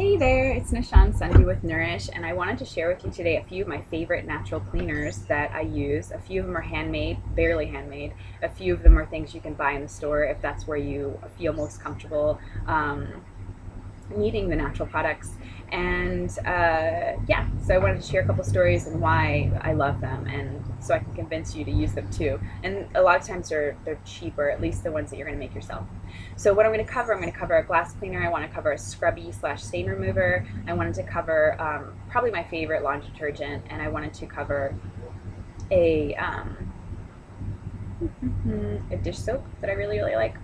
Hey there, it's Nishan Sunday with Nourish, and I wanted to share with you today a few of my favorite natural cleaners that I use. A few of them are handmade, barely handmade. A few of them are things you can buy in the store if that's where you feel most comfortable needing the natural products. And yeah, so I wanted to share a couple stories and why I love them, and so I can convince you to use them too. And a lot of times they're cheaper, at least the ones that you're going to make yourself. So what I'm going to cover a glass cleaner. I want to cover a scrubby slash stain remover. I wanted to cover probably my favorite laundry detergent, and I wanted to cover a a dish soap that I really like.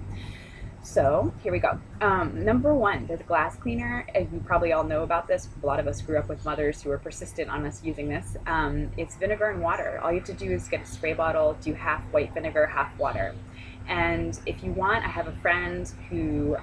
So here we go. Number one, the glass cleaner. You probably all know about this. A lot of us grew up with mothers who were persistent on us using this. It's vinegar and water. All you have to do is get a spray bottle, do half white vinegar, half water. And if you want, I have a friend who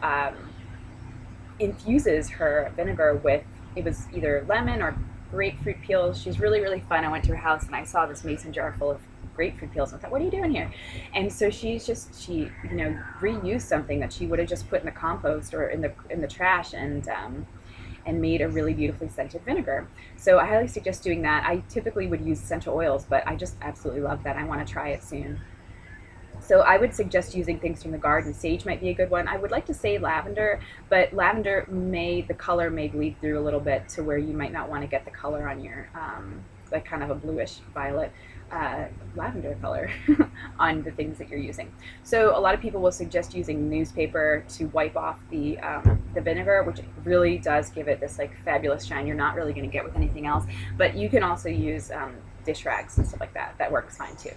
infuses her vinegar with, it was either lemon or grapefruit peels. She's really fun. I went to her house and I saw this mason jar full of grapefruit peels, and I thought, what are you doing here? And so she reused something that she would have just put in the compost or in the trash, and made a really beautifully scented vinegar. So I highly suggest doing that. I typically would use essential oils, but I just absolutely love that. I want to try it soon. So I would suggest using things from the garden. Sage might be a good one. I would like to say lavender, but lavender the color may bleed through a little bit to where you might not want to get the color on your, like kind of a bluish violet lavender color on the things that you're using. So a lot of people will suggest using newspaper to wipe off the vinegar, which really does give it this like fabulous shine you're not really going to get with anything else. But you can also use dish rags and stuff like that. That works fine too.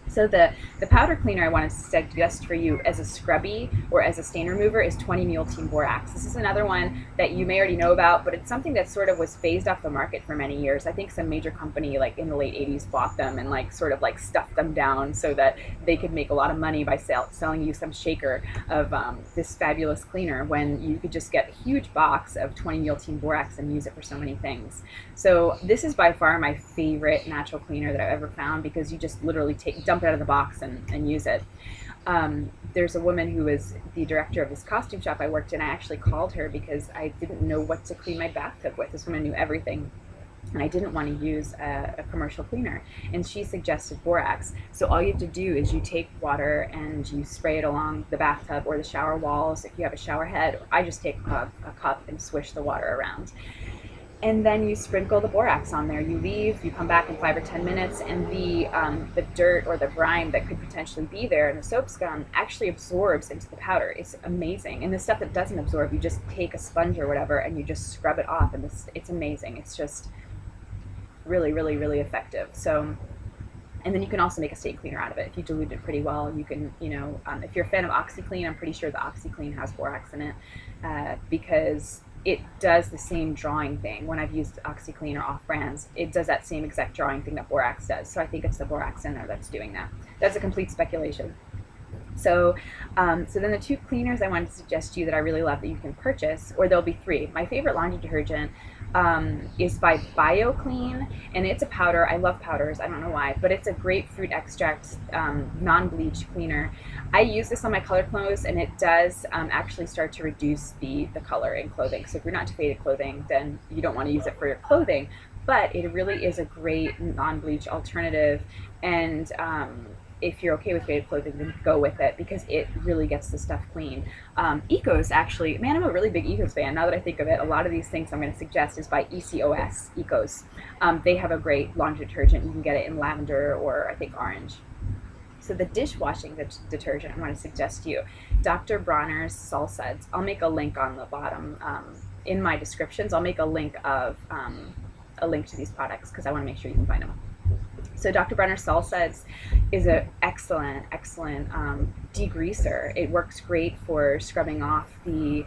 So the powder cleaner I want to suggest for you as a scrubby or as a stain remover is 20 mule team borax. This is another one that you may already know about, but it's something that sort of was phased off the market for many years. I think some major company like in the late 80s bought them and like sort of like stuffed them down so that they could make a lot of money by selling you some shaker of this fabulous cleaner, when you could just get a huge box of 20 mule team borax and use it for so many things. So this is by far my favorite natural cleaner that I've ever found, because you just literally dump it out of the box and use it. There's a woman who was the director of this costume shop I worked in. I actually called her because I didn't know what to clean my bathtub with. This woman knew everything, and I didn't want to use a commercial cleaner, and she suggested borax. So all you have to do is you take water and you spray it along the bathtub or the shower walls. If you have a shower head, I just take a cup and swish the water around. And then you sprinkle the borax on there. You leave, you come back in 5 or 10 minutes, and the dirt or the grime that could potentially be there in the soap scum actually absorbs into the powder. It's amazing. And the stuff that doesn't absorb, you just take a sponge or whatever and you just scrub it off, and it's amazing. It's just really effective. So, and then you can also make a stain cleaner out of it if you dilute it pretty well. You can, if you're a fan of OxiClean, I'm pretty sure the OxiClean has borax in it, because it does the same drawing thing. When I've used OxiClean or off brands, it does that same exact drawing thing that borax does. So I think it's the borax in there that's doing that. That's a complete speculation. So, so then the two cleaners I wanted to suggest to you that I really love that you can purchase, or there'll be three. My favorite laundry detergent is by BioClean, and it's a powder. I love powders, I don't know why, but it's a grapefruit extract non-bleach cleaner. I use this on my colored clothes, and it does actually start to reduce the color in clothing. So if you're not into faded clothing, then you don't want to use it for your clothing, but it really is a great non-bleach alternative. And if you're okay with faded clothing, then go with it, because it really gets the stuff clean. Ecos, actually, man, I'm a really big Ecos fan. Now that I think of it, a lot of these things I'm going to suggest is by Ecos. They have a great laundry detergent. You can get it in lavender or I think orange. So the dishwashing detergent I want to suggest to you, Dr. Bronner's Salt Suds. I'll make a link on the bottom in my descriptions. I'll make a link of a link to these products because I want to make sure you can find them. So Dr. Bronner's Salt Suds is an excellent degreaser. It works great for scrubbing off the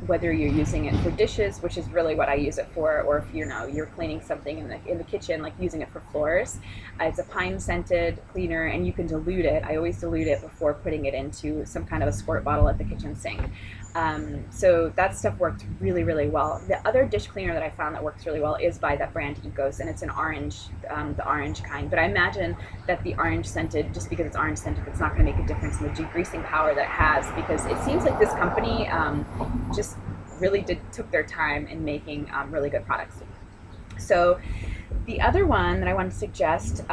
whether you're using it for dishes, which is really what I use it for, or if you're cleaning something in the kitchen, like using it for floors. It's a pine scented cleaner, and you can dilute it. I always dilute it before putting it into some kind of a squirt bottle at the kitchen sink. So that stuff worked really well. The other dish cleaner that I found that works really well is by that brand Ecos, and it's an orange, the orange kind. But I imagine that the orange scented, just because it's orange scented, it's not going to make a difference in the degreasing power that it has, because it seems like this company just really took their time in making really good products. So the other one that I want to suggest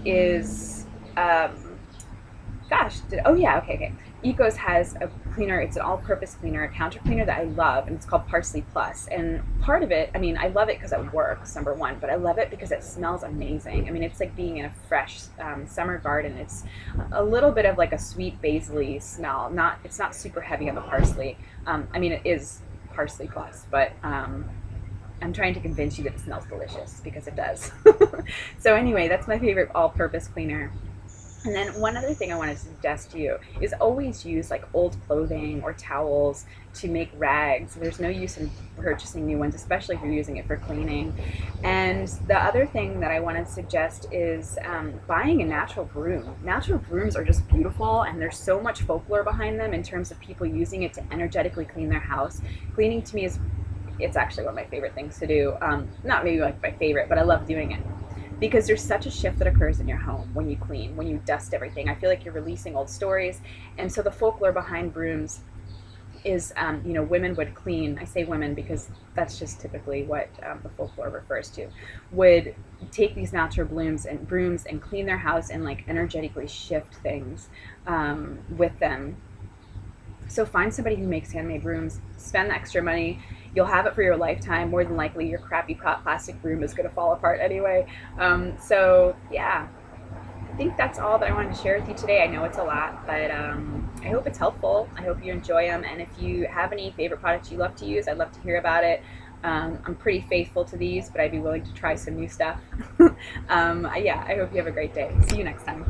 is, oh yeah, okay. Ecos has a cleaner. It's an all-purpose cleaner, a counter cleaner that I love, and it's called Parsley Plus. And part of it, I mean, I love it because it works, number one, but I love it because it smells amazing. I mean, it's like being in a fresh summer garden. It's a little bit of like a sweet basil-y smell. It's not super heavy on the parsley. I mean, it is Parsley Plus, but I'm trying to convince you that it smells delicious, because it does. So anyway, that's my favorite all-purpose cleaner. And then one other thing I want to suggest to you is always use like old clothing or towels to make rags. There's no use in purchasing new ones, especially if you're using it for cleaning. And the other thing that I want to suggest is buying a natural broom. Natural brooms are just beautiful, and there's so much folklore behind them in terms of people using it to energetically clean their house. Cleaning to me it's actually one of my favorite things to do. Not maybe like my favorite, but I love doing it, because there's such a shift that occurs in your home when you clean, when you dust everything. I feel like you're releasing old stories. And so the folklore behind brooms is, women would clean. I say women because that's just typically what the folklore refers to. Would take these natural brooms and clean their house and like energetically shift things with them. So find somebody who makes handmade brooms, spend the extra money. You'll have it for your lifetime. More than likely, your crappy plastic broom is going to fall apart anyway. So yeah, I think that's all that I wanted to share with you today. I know it's a lot, but I hope it's helpful. I hope you enjoy them. And if you have any favorite products you love to use, I'd love to hear about it. I'm pretty faithful to these, but I'd be willing to try some new stuff. Yeah, I hope you have a great day. See you next time.